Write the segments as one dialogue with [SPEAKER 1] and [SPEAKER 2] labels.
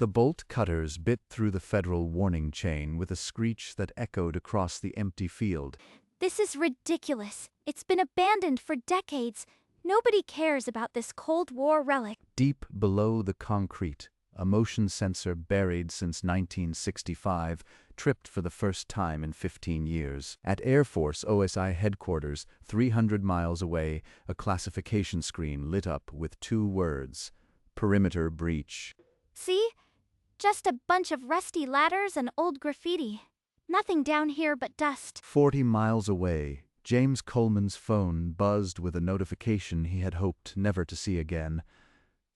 [SPEAKER 1] The bolt cutters bit through the federal warning chain with a screech that echoed across the empty field.
[SPEAKER 2] This is ridiculous. It's been abandoned for decades. Nobody cares about this Cold War relic.
[SPEAKER 1] Deep below the concrete, a motion sensor buried since 1965 tripped for the first time in 15 years. At Air Force OSI headquarters, 300 miles away, a classification screen lit up with 2 words: perimeter breach.
[SPEAKER 2] See? Just a bunch of rusty ladders and old graffiti. Nothing down here but dust.
[SPEAKER 1] 40 miles away, James Coleman's phone buzzed with a notification he had hoped never to see again.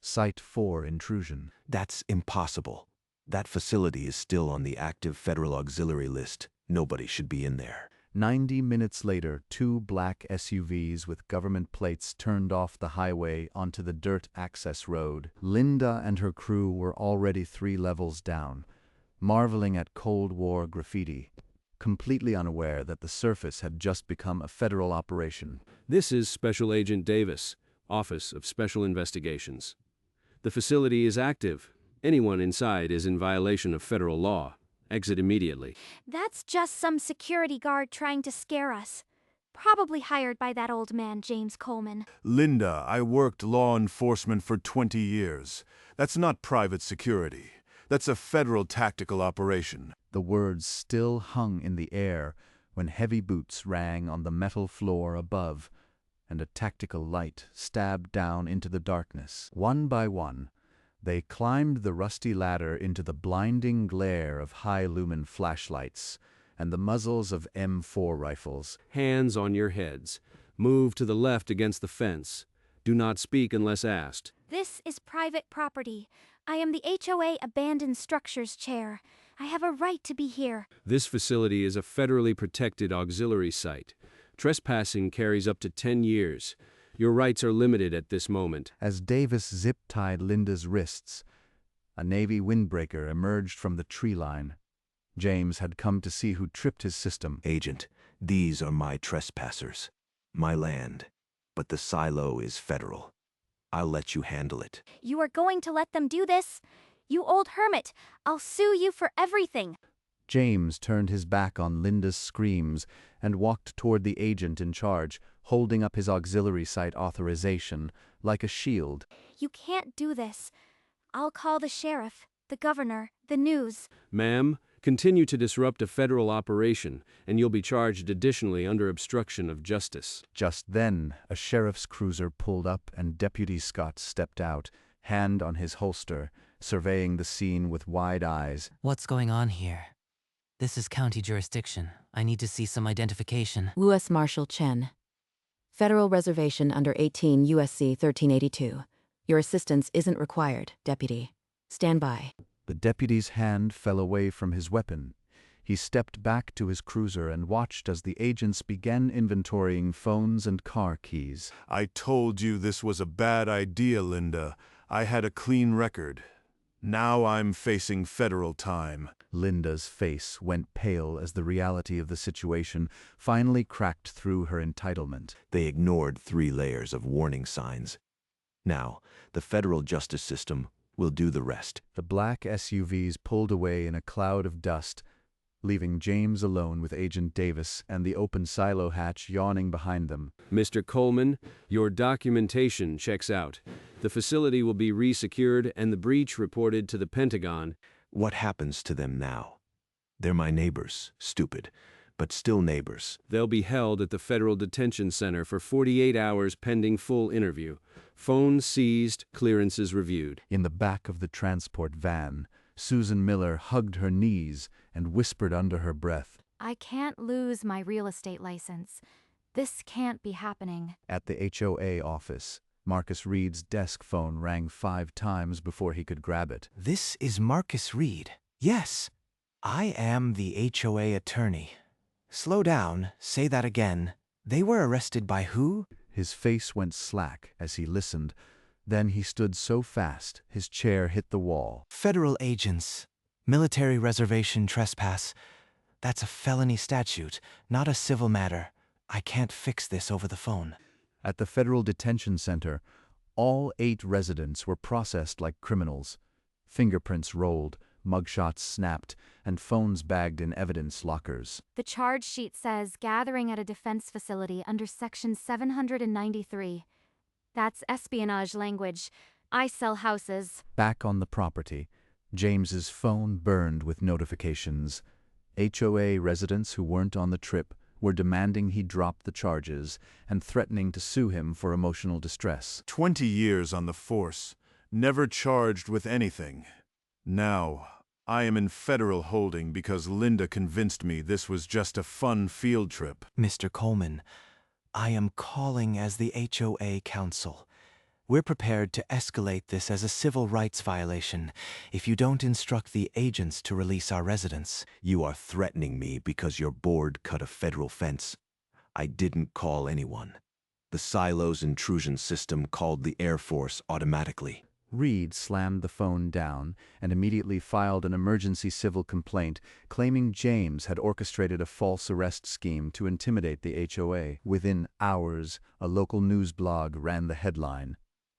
[SPEAKER 1] Site 4 intrusion.
[SPEAKER 3] That's impossible. That facility is still on the active federal auxiliary list. Nobody should be in there.
[SPEAKER 1] 90 minutes later, 2 black SUVs with government plates turned off the highway onto the dirt access road. Linda and her crew were already 3 levels down, marveling at Cold War graffiti, completely unaware that the surface had just become a federal operation.
[SPEAKER 4] This is Special Agent Davis, Office of Special Investigations. The facility is active. Anyone inside is in violation of federal law. Exit immediately.
[SPEAKER 2] That's just some security guard trying to scare us. Probably hired by that old man, James Coleman.
[SPEAKER 5] Linda, I worked law enforcement for 20 years. That's not private security. That's a federal tactical operation.
[SPEAKER 1] The words still hung in the air when heavy boots rang on the metal floor above, and a tactical light stabbed down into the darkness. One by one, they climbed the rusty ladder into the blinding glare of high-lumen flashlights and the muzzles of M4 rifles.
[SPEAKER 4] Hands on your heads. Move to the left against the fence. Do not speak unless asked.
[SPEAKER 2] This is private property. I am the HOA Abandoned Structures Chair. I have a right to be here.
[SPEAKER 4] This facility is a federally protected auxiliary site. Trespassing carries up to 10 years. Your rights are limited at this moment.
[SPEAKER 1] As Davis zip-tied Linda's wrists, a Navy windbreaker emerged from the tree line. James had come to see who tripped his system.
[SPEAKER 3] Agent, these are my trespassers. My land. But the silo is federal. I'll let you handle it.
[SPEAKER 2] You are going to let them do this? You old hermit, I'll sue you for everything.
[SPEAKER 1] James turned his back on Linda's screams and walked toward the agent in charge, holding up his auxiliary site authorization like a shield.
[SPEAKER 2] You can't do this. I'll call the sheriff, the governor, the news.
[SPEAKER 4] Ma'am, continue to disrupt a federal operation, and you'll be charged additionally under obstruction of justice.
[SPEAKER 1] Just then, a sheriff's cruiser pulled up and Deputy Scott stepped out, hand on his holster, surveying the scene with wide eyes.
[SPEAKER 6] What's going on here? This is county jurisdiction. I need to see some identification.
[SPEAKER 7] U.S. Marshal Chen. Federal reservation under 18 U.S.C. 1382. Your assistance isn't required, Deputy. Stand by.
[SPEAKER 1] The deputy's hand fell away from his weapon. He stepped back to his cruiser and watched as the agents began inventorying phones and car keys.
[SPEAKER 5] I told you this was a bad idea, Linda. I had a clean record. Now I'm facing federal time.
[SPEAKER 1] Linda's face went pale as the reality of the situation finally cracked through her entitlement.
[SPEAKER 3] They ignored 3 layers of warning signs. Now, the federal justice system will do the rest.
[SPEAKER 1] The black SUVs pulled away in a cloud of dust, leaving James alone with Agent Davis and the open silo hatch yawning behind them.
[SPEAKER 4] Mr. Coleman, your documentation checks out. The facility will be resecured and the breach reported to the Pentagon.
[SPEAKER 3] What happens to them now? They're my neighbors, stupid, but still neighbors.
[SPEAKER 4] They'll be held at the Federal Detention Center for 48 hours pending full interview. Phones seized, clearances reviewed.
[SPEAKER 1] In the back of the transport van, Susan Miller hugged her knees and whispered under her breath,
[SPEAKER 2] I can't lose my real estate license. This can't be happening.
[SPEAKER 1] At the HOA office, Marcus Reed's desk phone rang 5 times before he could grab it.
[SPEAKER 8] This is Marcus Reed. Yes, I am the HOA attorney. Slow down, say that again. They were arrested by who?
[SPEAKER 1] His face went slack as he listened. Then he stood so fast, his chair hit the wall.
[SPEAKER 8] Federal agents. Military reservation trespass. That's a felony statute, not a civil matter. I can't fix this over the phone.
[SPEAKER 1] At the Federal Detention Center, all 8 residents were processed like criminals. Fingerprints rolled, mugshots snapped, and phones bagged in evidence lockers.
[SPEAKER 2] The charge sheet says gathering at a defense facility under Section 793. That's espionage language. I sell houses.
[SPEAKER 1] Back on the property, James's phone burned with notifications. HOA residents who weren't on the trip were demanding he drop the charges and threatening to sue him for emotional distress.
[SPEAKER 5] 20 years on the force, never charged with anything. Now, I am in federal holding because Linda convinced me this was just a fun field trip.
[SPEAKER 8] Mr. Coleman, I am calling as the HOA counsel. We're prepared to escalate this as a civil rights violation if you don't instruct the agents to release our residents.
[SPEAKER 3] You are threatening me because your board cut a federal fence. I didn't call anyone. The silo's intrusion system called the Air Force automatically.
[SPEAKER 1] Reed slammed the phone down and immediately filed an emergency civil complaint claiming James had orchestrated a false arrest scheme to intimidate the HOA. Within hours, a local news blog ran the headline,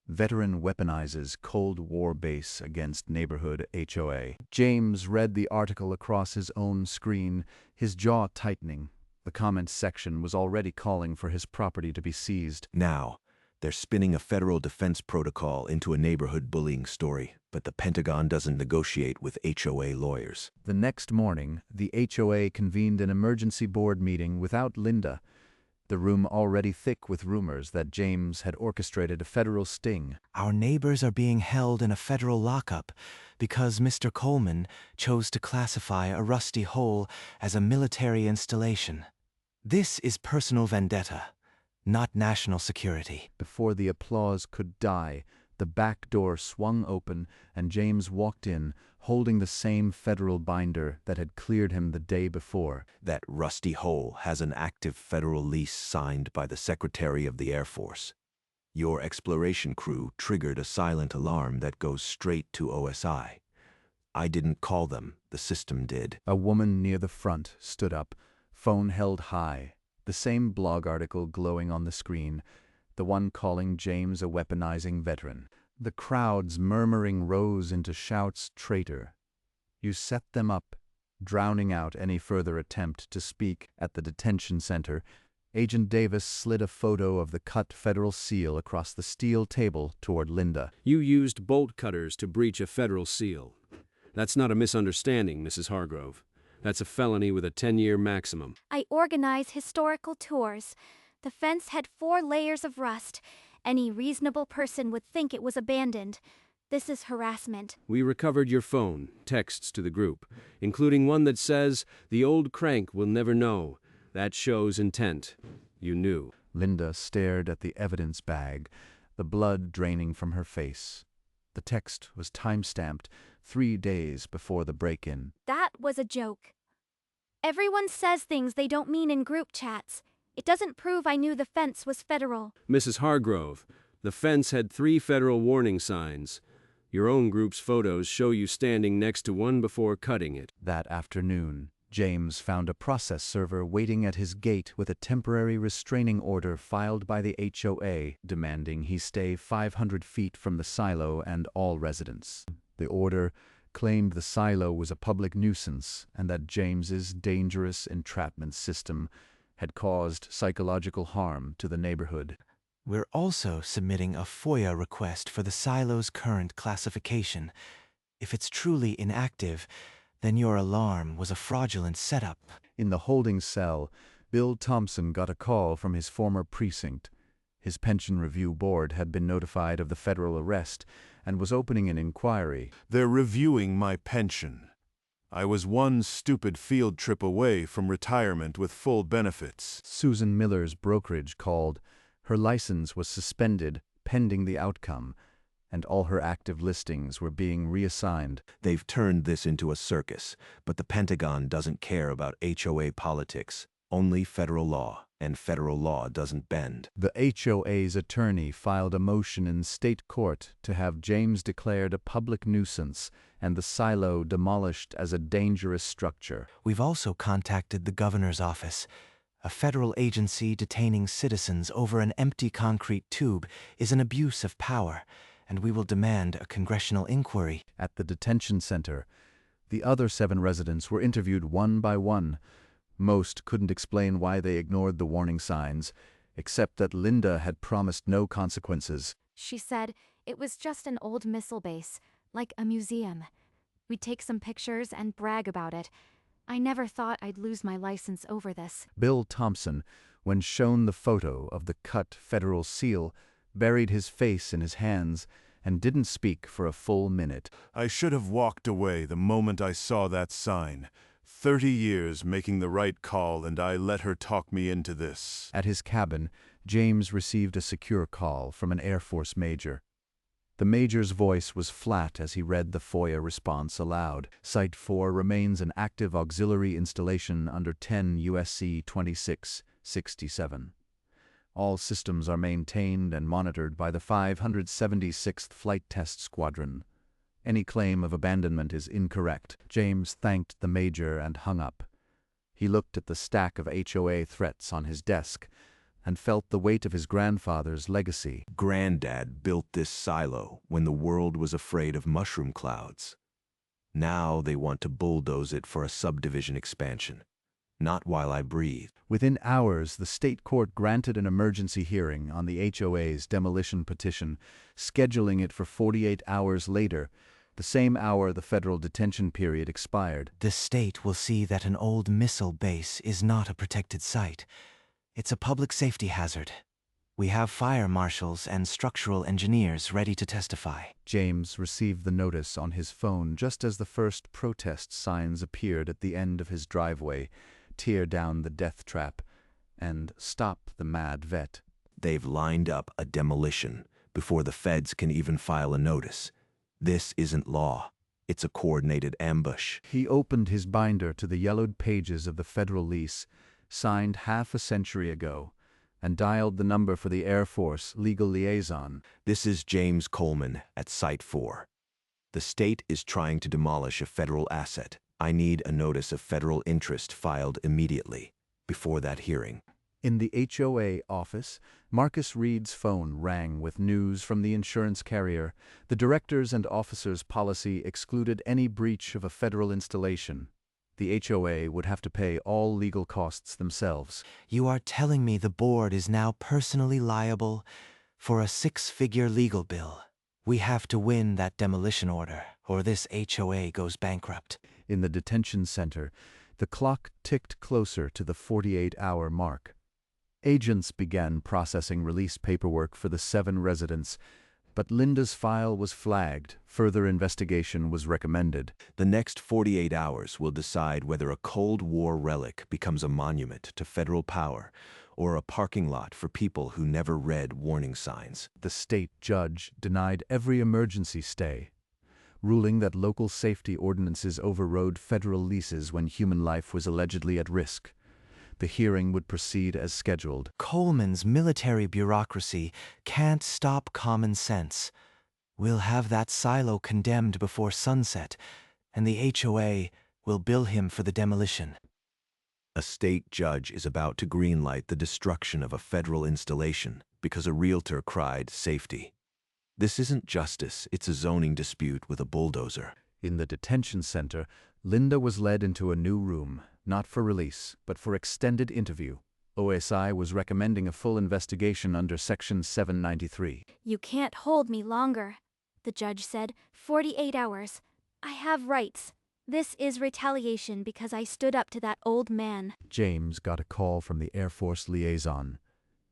[SPEAKER 1] "Veteran Weaponizes Cold War Base Against Neighborhood HOA." James read the article across his own screen, his jaw tightening. The comments section was already calling for his property to be seized.
[SPEAKER 3] Now, they're spinning a federal defense protocol into a neighborhood bullying story, but the Pentagon doesn't negotiate with HOA lawyers.
[SPEAKER 1] The next morning, the HOA convened an emergency board meeting without Linda, the room already thick with rumors that James had orchestrated a federal sting.
[SPEAKER 8] Our neighbors are being held in a federal lockup because Mr. Coleman chose to classify a rusty hole as a military installation. This is personal vendetta, not national security.
[SPEAKER 1] Before the applause could die, the back door swung open and James walked in, holding the same federal binder that had cleared him the day before.
[SPEAKER 3] That rusty hole has an active federal lease signed by the Secretary of the Air Force. Your exploration crew triggered a silent alarm that goes straight to OSI. I didn't call them, the system did.
[SPEAKER 1] A woman near the front stood up, phone held high, the same blog article glowing on the screen, the one calling James a weaponizing veteran. The crowd's murmuring rose into shouts, "Traitor." You set them up, drowning out any further attempt to speak. At the detention center, Agent Davis slid a photo of the cut federal seal across the steel table toward Linda.
[SPEAKER 4] You used bolt cutters to breach a federal seal. That's not a misunderstanding, Mrs. Hargrove. That's a felony with a 10-year maximum.
[SPEAKER 2] I organize historical tours. The fence had 4 layers of rust. Any reasonable person would think it was abandoned. This is harassment.
[SPEAKER 4] We recovered your phone, texts to the group, including one that says, "The old crank will never know." That shows intent. You knew.
[SPEAKER 1] Linda stared at the evidence bag, the blood draining from her face. The text was time-stamped 3 days before the break-in.
[SPEAKER 2] That was a joke. Everyone says things they don't mean in group chats. It doesn't prove I knew the fence was federal.
[SPEAKER 4] Mrs. Hargrove, the fence had 3 federal warning signs. Your own group's photos show you standing next to one before cutting it.
[SPEAKER 1] That afternoon, James found a process server waiting at his gate with a temporary restraining order filed by the HOA demanding he stay 500 feet from the silo and all residents. The order claimed the silo was a public nuisance and that James's dangerous entrapment system had caused psychological harm to the neighborhood.
[SPEAKER 8] We're also submitting a FOIA request for the silo's current classification. If it's truly inactive, then your alarm was a fraudulent setup.
[SPEAKER 1] In the holding cell, Bill Thompson got a call from his former precinct. His pension review board had been notified of the federal arrest and was opening an inquiry.
[SPEAKER 5] They're reviewing my pension. I was one stupid field trip away from retirement with full benefits.
[SPEAKER 1] Susan Miller's brokerage called. Her license was suspended pending the outcome, and all her active listings were being reassigned.
[SPEAKER 3] They've turned this into a circus, but the Pentagon doesn't care about HOA politics, only federal law, and federal law doesn't bend.
[SPEAKER 1] The HOA's attorney filed a motion in state court to have James declared a public nuisance and the silo demolished as a dangerous structure.
[SPEAKER 8] We've also contacted the governor's office. A federal agency detaining citizens over an empty concrete tube is an abuse of power, and we will demand a congressional inquiry.
[SPEAKER 1] At the detention center, the other 7 residents were interviewed one by one. Most couldn't explain why they ignored the warning signs, except that Linda had promised no consequences.
[SPEAKER 2] She said it was just an old missile base, like a museum. We'd take some pictures and brag about it. I never thought I'd lose my license over this.
[SPEAKER 1] Bill Thompson, when shown the photo of the cut federal seal, buried his face in his hands and didn't speak for a full minute.
[SPEAKER 5] I should have walked away the moment I saw that sign. 30 years making the right call, and I let her talk me into this.
[SPEAKER 1] At his cabin, James received a secure call from an Air Force major. The major's voice was flat as he read the FOIA response aloud. Site 4 remains an active auxiliary installation under 10 U.S.C. 2667. All systems are maintained and monitored by the 576th Flight Test Squadron. Any claim of abandonment is incorrect. James thanked the major and hung up. He looked at the stack of HOA threats on his desk and felt the weight of his grandfather's legacy.
[SPEAKER 3] Granddad built this silo when the world was afraid of mushroom clouds. Now they want to bulldoze it for a subdivision expansion. Not while I breathe.
[SPEAKER 1] Within hours, the state court granted an emergency hearing on the HOA's demolition petition, scheduling it for 48 hours later, the same hour the federal detention period expired.
[SPEAKER 8] The state will see that an old missile base is not a protected site. It's a public safety hazard. We have fire marshals and structural engineers ready to testify.
[SPEAKER 1] James received the notice on his phone just as the first protest signs appeared at the end of his driveway: "Tear down the death trap" and "Stop the mad vet."
[SPEAKER 3] They've lined up a demolition before the feds can even file a notice. This isn't law. It's a coordinated ambush.
[SPEAKER 1] He opened his binder to the yellowed pages of the federal lease, signed half a century ago, and dialed the number for the Air Force legal liaison.
[SPEAKER 3] This is James Coleman at Site 4. The state is trying to demolish a federal asset. I need a notice of federal interest filed immediately, before that hearing.
[SPEAKER 1] In the HOA office, Marcus Reed's phone rang with news from the insurance carrier. The directors' and officers' policy excluded any breach of a federal installation. The HOA would have to pay all legal costs themselves.
[SPEAKER 8] You are telling me the board is now personally liable for a 6-figure legal bill. We have to win that demolition order, or this HOA goes bankrupt.
[SPEAKER 1] In the detention center, the clock ticked closer to the 48-hour mark. Agents began processing release paperwork for the 7 residents, but Linda's file was flagged. Further investigation was recommended.
[SPEAKER 3] The next 48 hours will decide whether a Cold War relic becomes a monument to federal power or a parking lot for people who never read warning signs.
[SPEAKER 1] The state judge denied every emergency stay, ruling that local safety ordinances overrode federal leases when human life was allegedly at risk. The hearing would proceed as scheduled.
[SPEAKER 8] Coleman's military bureaucracy can't stop common sense. We'll have that silo condemned before sunset, and the HOA will bill him for the demolition.
[SPEAKER 3] A state judge is about to greenlight the destruction of a federal installation because a realtor cried safety. This isn't justice, it's a zoning dispute with a bulldozer.
[SPEAKER 1] In the detention center, Linda was led into a new room, not for release, but for extended interview. OSI was recommending a full investigation under Section 793.
[SPEAKER 2] You can't hold me longer, the judge said. 48 hours. I have rights. This is retaliation because I stood up to that old man.
[SPEAKER 1] James got a call from the Air Force liaison.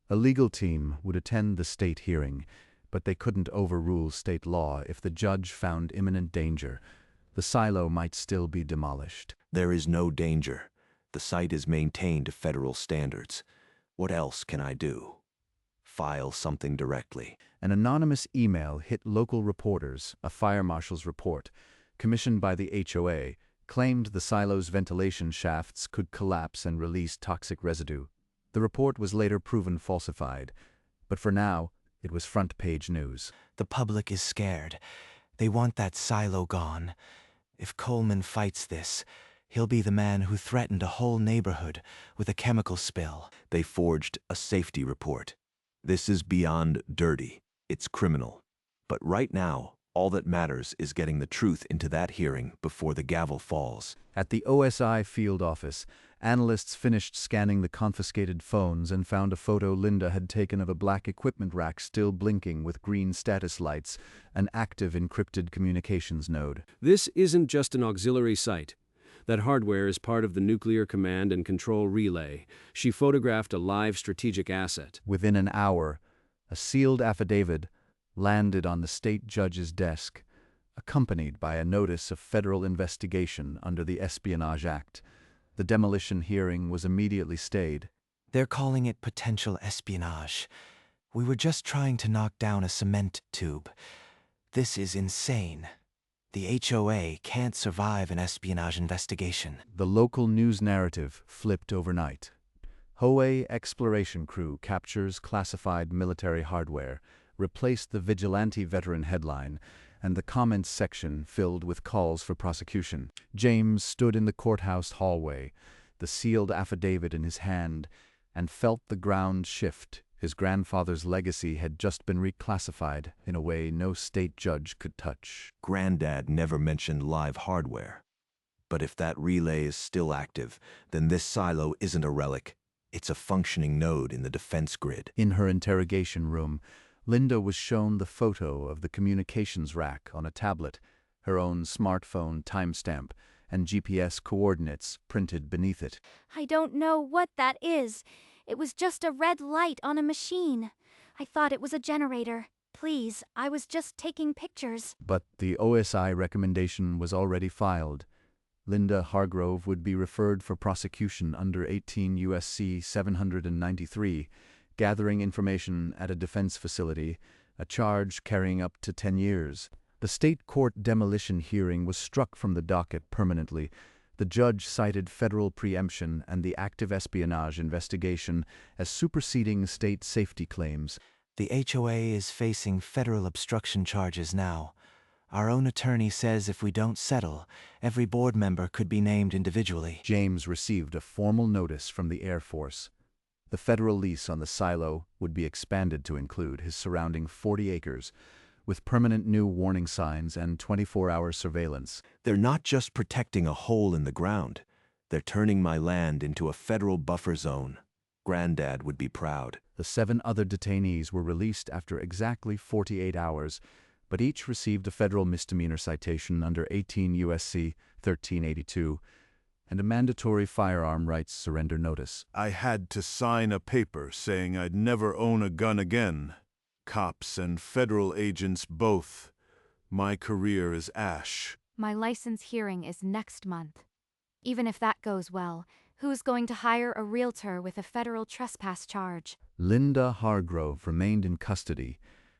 [SPEAKER 1] A legal team would attend the state hearing, but they couldn't overrule state law if the judge found imminent danger. The silo might still be demolished.
[SPEAKER 3] There is no danger. The site is maintained to federal standards. What else can I do? File something directly.
[SPEAKER 1] An anonymous email hit local reporters. A fire marshal's report, commissioned by the HOA, claimed the silo's ventilation shafts could collapse and release toxic residue. The report was later proven falsified, but for now, it was front-page news.
[SPEAKER 8] The public is scared. They want that silo gone. If Coleman fights this, he'll be the man who threatened a whole neighborhood with a chemical spill.
[SPEAKER 3] They forged a safety report. This is beyond dirty. It's criminal. But right now, all that matters is getting the truth into that hearing before the gavel falls.
[SPEAKER 1] At the OSI field office, analysts finished scanning the confiscated phones and found a photo Linda had taken of a black equipment rack still blinking with green status lights, an active encrypted communications node.
[SPEAKER 4] This isn't just an auxiliary site. That hardware is part of the nuclear command and control relay. She photographed a live strategic asset.
[SPEAKER 1] Within an hour, a sealed affidavit landed on the state judge's desk, accompanied by a notice of federal investigation under the Espionage Act. The demolition hearing was immediately stayed.
[SPEAKER 8] They're calling it potential espionage. We were just trying to knock down a cement tube. This is insane. The HOA can't survive an espionage investigation.
[SPEAKER 1] The local news narrative flipped overnight. HOA exploration crew captures classified military hardware, replaced the vigilante veteran headline, and the comments section filled with calls for prosecution. James stood in the courthouse hallway, the sealed affidavit in his hand, and felt the ground shift. His grandfather's legacy had just been reclassified in a way no state judge could touch.
[SPEAKER 3] Granddad never mentioned live hardware. But if that relay is still active, then this silo isn't a relic. It's a functioning node in the defense grid.
[SPEAKER 1] In her interrogation room, Linda was shown the photo of the communications rack on a tablet, her own smartphone timestamp, and GPS coordinates printed beneath it.
[SPEAKER 2] I don't know what that is. It was just a red light on a machine. I thought it was a generator. Please, I was just taking pictures.
[SPEAKER 1] But the OSI recommendation was already filed. Linda Hargrove would be referred for prosecution under 18 U.S.C. 793, gathering information at a defense facility, a charge carrying up to 10 years. The state court demolition hearing was struck from the docket permanently. The judge cited federal preemption and the active espionage investigation as superseding state safety claims.
[SPEAKER 8] The HOA is facing federal obstruction charges now. Our own attorney says if we don't settle, every board member could be named individually.
[SPEAKER 1] James received a formal notice from the Air Force. The federal lease on the silo would be expanded to include his surrounding 40 acres, with permanent new warning signs and 24-hour surveillance.
[SPEAKER 3] They're not just protecting a hole in the ground. They're turning my land into a federal buffer zone. Granddad would be proud.
[SPEAKER 1] The 7 other detainees were released after exactly 48 hours, but each received a federal misdemeanor citation under 18 U.S.C. 1382 and a mandatory firearm rights surrender notice.
[SPEAKER 5] I had to sign a paper saying I'd never own a gun again. Cops and federal agents both. My career is ash.
[SPEAKER 9] My license hearing is next month. Even if that goes well, who's going to hire a realtor with a federal trespass charge?
[SPEAKER 1] Linda Hargrove remained in custody,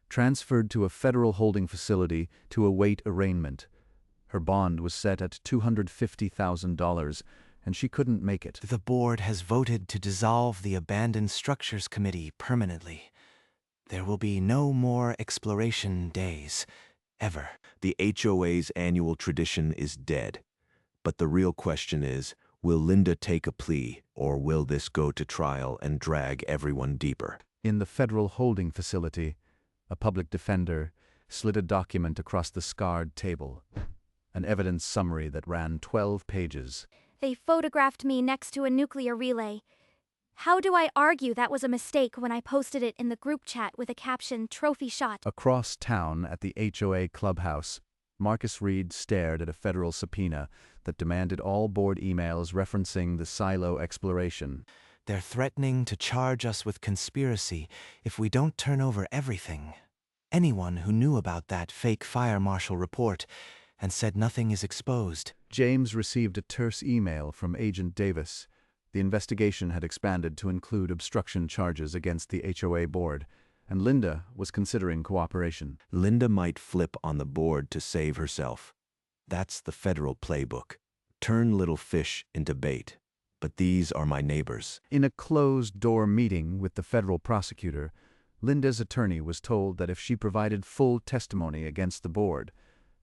[SPEAKER 1] transferred to a federal holding facility to await arraignment. Her bond was set at $250,000, and she couldn't make it.
[SPEAKER 8] The board has voted to dissolve the Abandoned Structures Committee permanently. There will be no more exploration days, ever.
[SPEAKER 3] The HOA's annual tradition is dead. But the real question is, will Linda take a plea, or will this go to trial and drag everyone deeper?
[SPEAKER 1] In the federal holding facility, a public defender slid a document across the scarred table, an evidence summary that ran 12 pages.
[SPEAKER 2] They photographed me next to a nuclear relay. How do I argue that was a mistake when I posted it in the group chat with a caption, "Trophy shot"?
[SPEAKER 1] Across town at the HOA clubhouse, Marcus Reed stared at a federal subpoena that demanded all board emails referencing the silo exploration.
[SPEAKER 8] They're threatening to charge us with conspiracy if we don't turn over everything. Anyone who knew about that fake fire marshal report and said nothing is exposed.
[SPEAKER 1] James received a terse email from Agent Davis. The investigation had expanded to include obstruction charges against the HOA board, and Linda was considering cooperation.
[SPEAKER 3] Linda might flip on the board to save herself. That's the federal playbook. Turn little fish into bait. But these are my neighbors.
[SPEAKER 1] In a closed-door meeting with the federal prosecutor, Linda's attorney was told that if she provided full testimony against the board,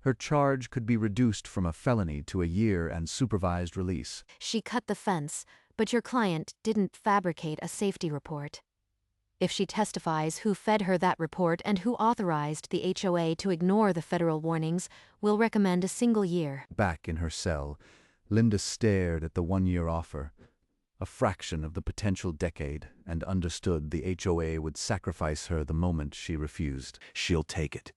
[SPEAKER 1] her charge could be reduced from a felony to a year and supervised release.
[SPEAKER 7] She cut the fence, but your client didn't fabricate a safety report. If she testifies, who fed her that report and who authorized the HOA to ignore the federal warnings, we'll recommend a single year.
[SPEAKER 1] Back in her cell, Linda stared at the one-year offer, a fraction of the potential decade, and understood the HOA would sacrifice her the moment she refused.
[SPEAKER 3] She'll take it.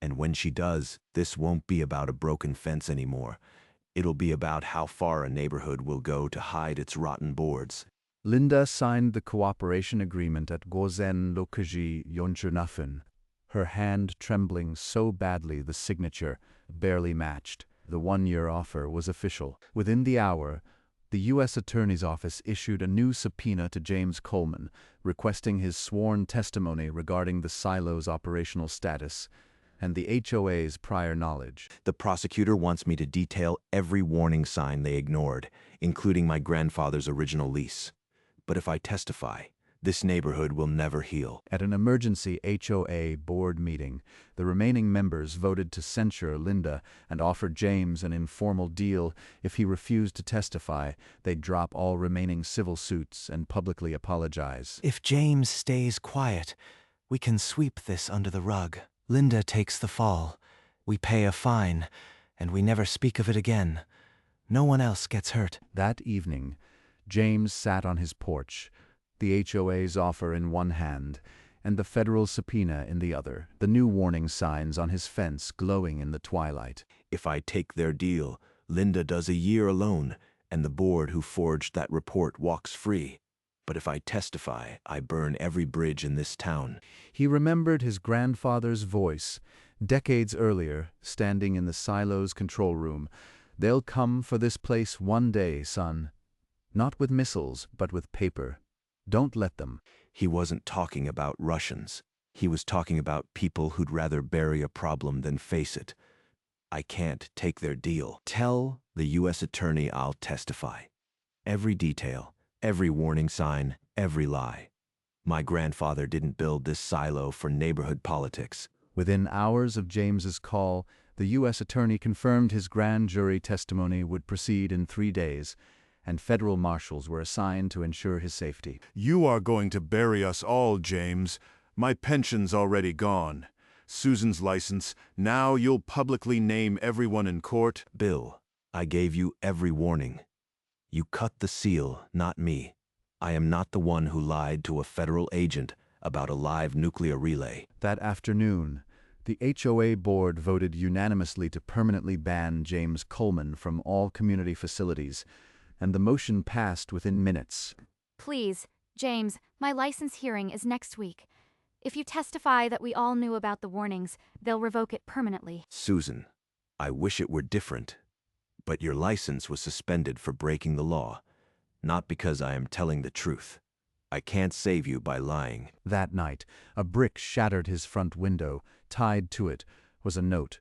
[SPEAKER 3] And when she does, this won't be about a broken fence anymore. It'll be about how far a neighborhood will go to hide its rotten boards.
[SPEAKER 1] Linda signed the cooperation agreement at Gozen Lokaji Yonchunafen, her hand trembling so badly the signature barely matched. The one-year offer was official. Within the hour, the U.S. Attorney's Office issued a new subpoena to James Coleman, requesting his sworn testimony regarding the silo's operational status and the HOA's prior knowledge.
[SPEAKER 3] The prosecutor wants me to detail every warning sign they ignored, including my grandfather's original lease. But if I testify, this neighborhood will never heal.
[SPEAKER 1] At an emergency HOA board meeting, the remaining members voted to censure Linda and offered James an informal deal. If he refused to testify, they'd drop all remaining civil suits and publicly apologize.
[SPEAKER 8] If James stays quiet, we can sweep this under the rug. Linda takes the fall. We pay a fine, and we never speak of it again. No one else gets hurt.
[SPEAKER 1] That evening, James sat on his porch, the HOA's offer in one hand and the federal subpoena in the other, the new warning signs on his fence glowing in the twilight.
[SPEAKER 3] If I take their deal, Linda does a year alone, and the board who forged that report walks free. But if I testify, I burn every bridge in this town.
[SPEAKER 1] He remembered his grandfather's voice, decades earlier, standing in the silo's control room. "They'll come for this place one day, son. Not with missiles, but with paper. Don't let them."
[SPEAKER 3] He wasn't talking about Russians. He was talking about people who'd rather bury a problem than face it. I can't take their deal. Tell the U.S. attorney I'll testify. Every detail, every warning sign, every lie. My grandfather didn't build this silo for neighborhood politics.
[SPEAKER 1] Within hours of James's call, the U.S. attorney confirmed his grand jury testimony would proceed in 3 days, and federal marshals were assigned to ensure his safety.
[SPEAKER 5] You are going to bury us all, James. My pension's already gone. Susan's license. Now you'll publicly name everyone in court.
[SPEAKER 3] Bill, I gave you every warning. You cut the seal, not me. I am not the one who lied to a federal agent about a live nuclear relay.
[SPEAKER 1] That afternoon, the HOA board voted unanimously to permanently ban James Coleman from all community facilities, and the motion passed within minutes.
[SPEAKER 9] Please, James, my license hearing is next week. If you testify that we all knew about the warnings, they'll revoke it permanently.
[SPEAKER 3] Susan, I wish it were different. But your license was suspended for breaking the law, not because I am telling the truth. I can't save you by lying.
[SPEAKER 1] That night, a brick shattered his front window. Tied to it was a note.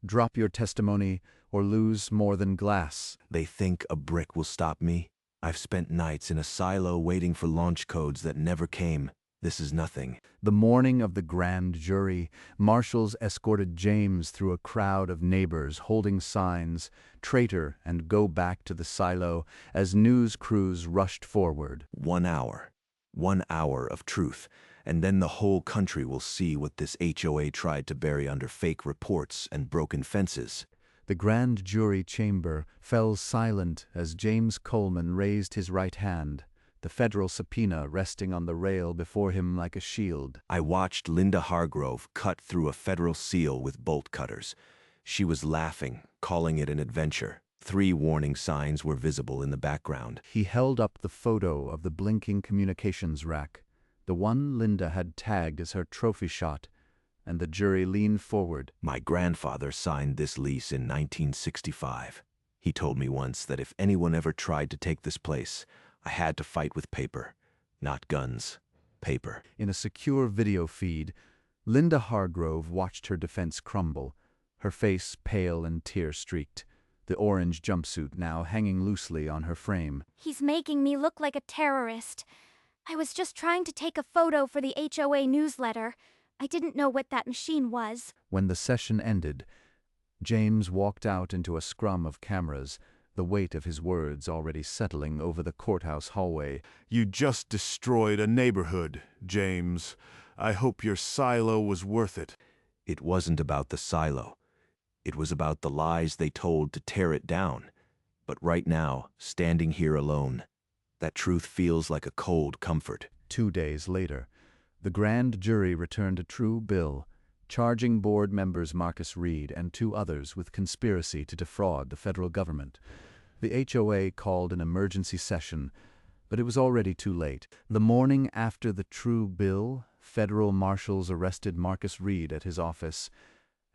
[SPEAKER 1] "Drop your testimony or lose more than glass."
[SPEAKER 3] They think a brick will stop me? I've spent nights in a silo waiting for launch codes that never came. This is nothing.
[SPEAKER 1] The morning of the grand jury, marshals escorted James through a crowd of neighbors holding signs, "Traitor," and "Go back to the silo," as news crews rushed forward.
[SPEAKER 3] 1 hour. 1 hour of truth, and then the whole country will see what this HOA tried to bury under fake reports and broken fences.
[SPEAKER 1] The grand jury chamber fell silent as James Coleman raised his right hand, the federal subpoena resting on the rail before him like a shield.
[SPEAKER 3] I watched Linda Hargrove cut through a federal seal with bolt cutters. She was laughing, calling it an adventure. 3 warning signs were visible in the background.
[SPEAKER 1] He held up the photo of the blinking communications rack, the one Linda had tagged as her trophy shot, and the jury leaned forward.
[SPEAKER 3] My grandfather signed this lease in 1965. He told me once that if anyone ever tried to take this place, I had to fight with paper. Not guns, paper.
[SPEAKER 1] In a secure video feed, Linda Hargrove watched her defense crumble, her face pale and tear-streaked, the orange jumpsuit now hanging loosely on her frame.
[SPEAKER 2] He's making me look like a terrorist. I was just trying to take a photo for the HOA newsletter. I didn't know what that machine was.
[SPEAKER 1] When the session ended, James walked out into a scrum of cameras, the weight of his words already settling over the courthouse hallway.
[SPEAKER 5] You just destroyed a neighborhood, James. I hope your silo was worth it.
[SPEAKER 3] It wasn't about the silo. It was about the lies they told to tear it down. But right now, standing here alone, that truth feels like a cold comfort.
[SPEAKER 1] 2 days later, the grand jury returned a true bill, charging board members Marcus Reed and 2 others with conspiracy to defraud the federal government. The HOA called an emergency session, but it was already too late. The morning after the true bill, federal marshals arrested Marcus Reed at his office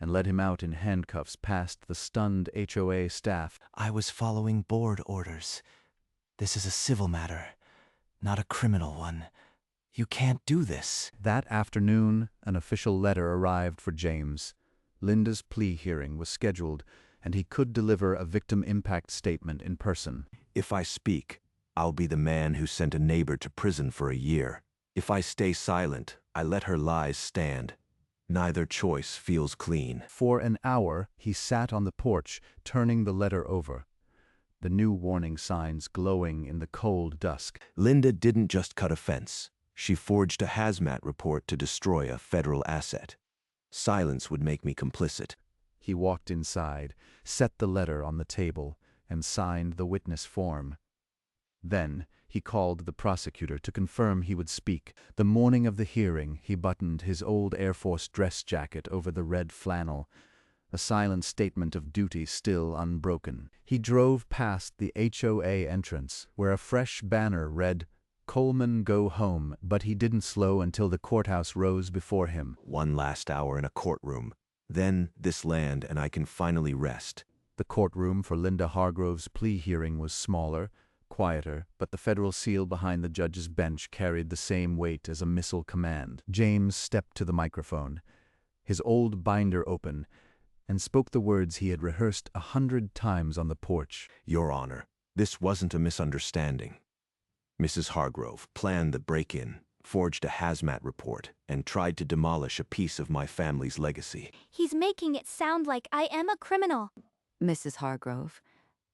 [SPEAKER 1] and led him out in handcuffs past the stunned HOA staff.
[SPEAKER 8] I was following board orders. This is a civil matter, not a criminal one. You can't do this.
[SPEAKER 1] That afternoon, an official letter arrived for James. Linda's plea hearing was scheduled, and he could deliver a victim impact statement in person.
[SPEAKER 3] If I speak, I'll be the man who sent a neighbor to prison for a year. If I stay silent, I let her lies stand. Neither choice feels clean.
[SPEAKER 1] For an hour, he sat on the porch, turning the letter over, the new warning signs glowing in the cold dusk.
[SPEAKER 3] Linda didn't just cut a fence. She forged a hazmat report to destroy a federal asset. Silence would make me complicit.
[SPEAKER 1] He walked inside, set the letter on the table, and signed the witness form. Then he called the prosecutor to confirm he would speak. The morning of the hearing, he buttoned his old Air Force dress jacket over the red flannel, a silent statement of duty still unbroken. He drove past the HOA entrance, where a fresh banner read, "Coleman, go home," but he didn't slow until the courthouse rose before him.
[SPEAKER 3] One last hour in a courtroom. Then this land and I can finally rest.
[SPEAKER 1] The courtroom for Linda Hargrove's plea hearing was smaller, quieter, but the federal seal behind the judge's bench carried the same weight as a missile command. James stepped to the microphone, his old binder open, and spoke the words he had rehearsed 100 times on the porch.
[SPEAKER 3] Your Honor, this wasn't a misunderstanding. Mrs. Hargrove planned the break-in, forged a hazmat report, and tried to demolish a piece of my family's legacy.
[SPEAKER 2] He's making it sound like I am a criminal.
[SPEAKER 7] Mrs. Hargrove,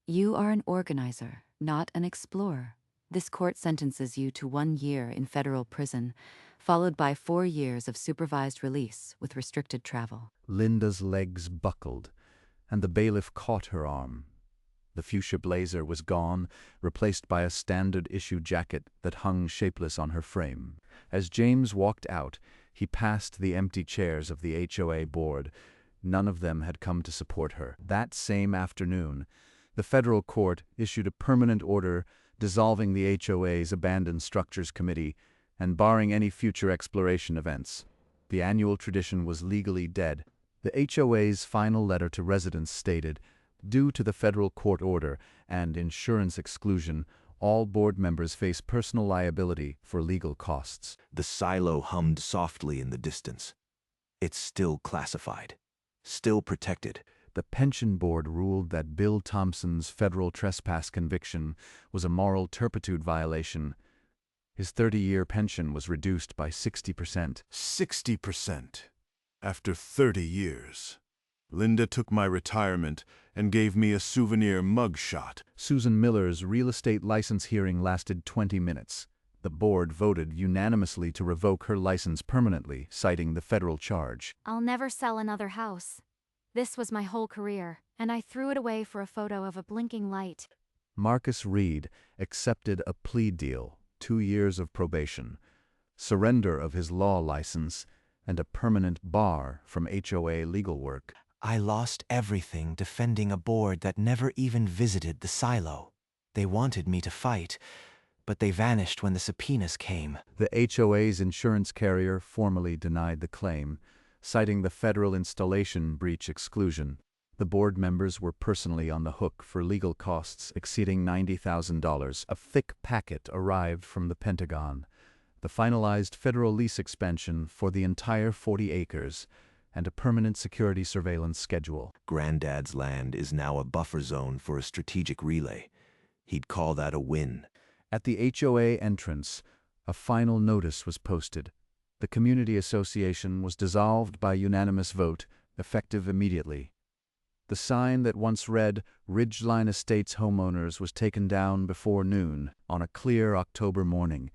[SPEAKER 7] you are an organizer, not an explorer. This court sentences you to 1 year in federal prison, followed by 4 years of supervised release with restricted travel.
[SPEAKER 1] Linda's legs buckled, and the bailiff caught her arm. The fuchsia blazer was gone, replaced by a standard-issue jacket that hung shapeless on her frame. As James walked out, he passed the empty chairs of the HOA board. None of them had come to support her. That same afternoon, the federal court issued a permanent order dissolving the HOA's Abandoned Structures Committee and barring any future exploration events. The annual tradition was legally dead. The HOA's final letter to residents stated, "Due to the federal court order and insurance exclusion, all board members face personal liability for legal costs."
[SPEAKER 3] The silo hummed softly in the distance. It's still classified, still protected.
[SPEAKER 1] The pension board ruled that Bill Thompson's federal trespass conviction was a moral turpitude violation. His 30-year pension was reduced by 60%.
[SPEAKER 5] 60%. After 30 years. Linda took my retirement and gave me a souvenir mugshot.
[SPEAKER 1] Susan Miller's real estate license hearing lasted 20 minutes. The board voted unanimously to revoke her license permanently, citing the federal charge.
[SPEAKER 9] I'll never sell another house. This was my whole career, and I threw it away for a photo of a blinking light.
[SPEAKER 1] Marcus Reed accepted a plea deal, 2 years of probation, surrender of his law license, and a permanent bar from HOA legal work.
[SPEAKER 8] I lost everything defending a board that never even visited the silo. They wanted me to fight, but they vanished when the subpoenas came.
[SPEAKER 1] The HOA's insurance carrier formally denied the claim, citing the federal installation breach exclusion. The board members were personally on the hook for legal costs exceeding $90,000. A thick packet arrived from the Pentagon, the finalized federal lease expansion for the entire 40 acres, and a permanent security surveillance schedule.
[SPEAKER 3] Granddad's land is now a buffer zone for a strategic relay. He'd call that a win.
[SPEAKER 1] At the HOA entrance, a final notice was posted. The community association was dissolved by unanimous vote, effective immediately. The sign that once read Ridgeline Estates Homeowners was taken down before noon. On a clear October morning,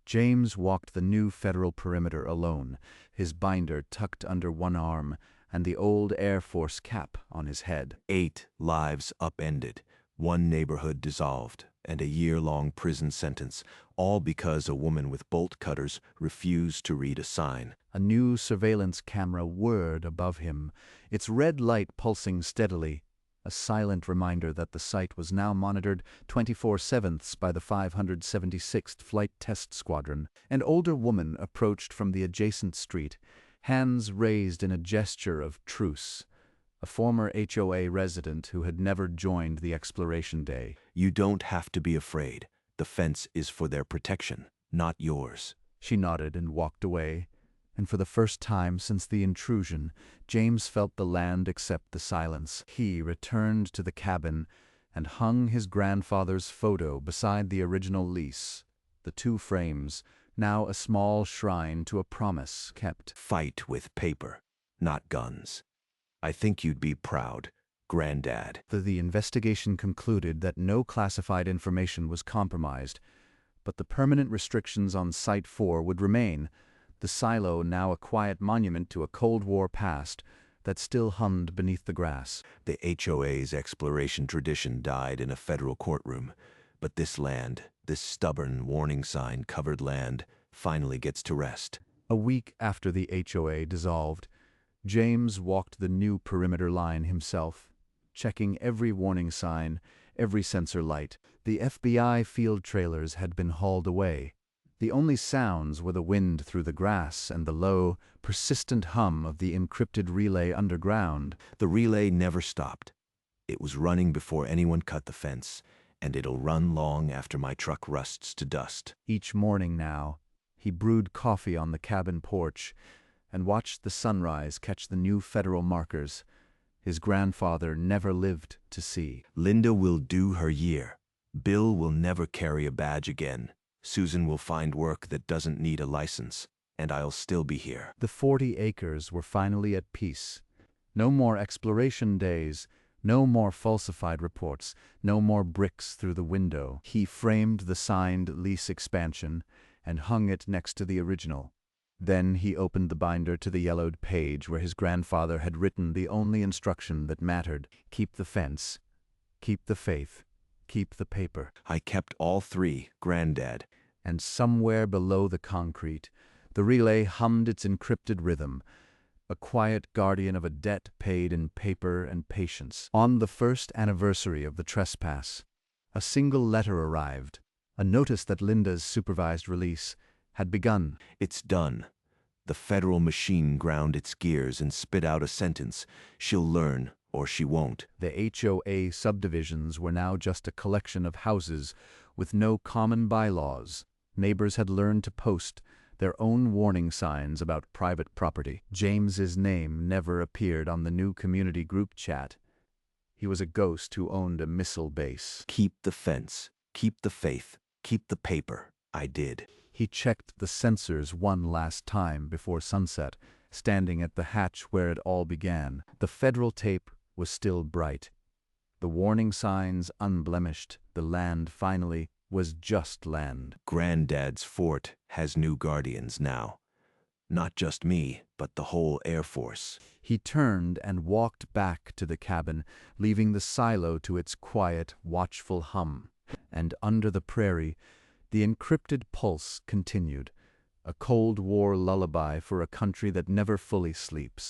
[SPEAKER 1] James walked the new federal perimeter alone, his binder tucked under one arm and the old Air Force cap on his head.
[SPEAKER 3] 8 lives upended, 1 neighborhood dissolved, and a year-long prison sentence, all because a woman with bolt cutters refused to read a sign.
[SPEAKER 1] A new surveillance camera whirred above him, its red light pulsing steadily, a silent reminder that the site was now monitored 24/7 by the 576th Flight Test Squadron. An older woman approached from the adjacent street, hands raised in a gesture of truce. A former HOA resident who had never joined the exploration day.
[SPEAKER 3] You don't have to be afraid. The fence is for their protection, not yours.
[SPEAKER 1] She nodded and walked away, and for the first time since the intrusion, James felt the land accept the silence. He returned to the cabin and hung his grandfather's photo beside the original lease, the 2 frames, now a small shrine to a promise kept.
[SPEAKER 3] Fight with paper, not guns. I think you'd be proud, Granddad.
[SPEAKER 1] The investigation concluded that no classified information was compromised, but the permanent restrictions on Site 4 would remain, the silo now a quiet monument to a Cold War past that still hummed beneath the grass.
[SPEAKER 3] The HOA's exploration tradition died in a federal courtroom, but this land, this stubborn warning sign-covered land, finally gets to rest.
[SPEAKER 1] A week after the HOA dissolved, James walked the new perimeter line himself, checking every warning sign, every sensor light. The FBI field trailers had been hauled away. The only sounds were the wind through the grass and the low, persistent hum of the encrypted relay underground.
[SPEAKER 3] The relay never stopped. It was running before anyone cut the fence, and it'll run long after my truck rusts to dust.
[SPEAKER 1] Each morning now, he brewed coffee on the cabin porch and watched the sunrise catch the new federal markers his grandfather never lived to see.
[SPEAKER 3] Linda will do her year. Bill will never carry a badge again. Susan will find work that doesn't need a license, and I'll still be here.
[SPEAKER 1] The 40 acres were finally at peace. No more exploration days, no more falsified reports, no more bricks through the window. He framed the signed lease expansion and hung it next to the original. Then he opened the binder to the yellowed page where his grandfather had written the only instruction that mattered. Keep the fence, keep the faith, keep the paper.
[SPEAKER 3] I kept all 3, Granddad.
[SPEAKER 1] And somewhere below the concrete, the relay hummed its encrypted rhythm, a quiet guardian of a debt paid in paper and patience. On the first anniversary of the trespass, a single letter arrived, a notice that Linda's supervised release had begun.
[SPEAKER 3] It's done. The federal machine ground its gears and spit out a sentence. She'll learn, or she won't.
[SPEAKER 1] The HOA subdivisions were now just a collection of houses with no common bylaws. Neighbors had learned to post their own warning signs about private property. James's name never appeared on the new community group chat. He was a ghost who owned a missile base.
[SPEAKER 3] Keep the fence, keep the faith, keep the paper. I did.
[SPEAKER 1] He checked the sensors one last time before sunset, standing at the hatch where it all began. The federal tape was still bright. The warning signs unblemished. The land finally was just land.
[SPEAKER 3] Granddad's fort has new guardians now. Not just me, but the whole Air Force.
[SPEAKER 1] He turned and walked back to the cabin, leaving the silo to its quiet, watchful hum. And under the prairie, the encrypted pulse continued, a Cold War lullaby for a country that never fully sleeps.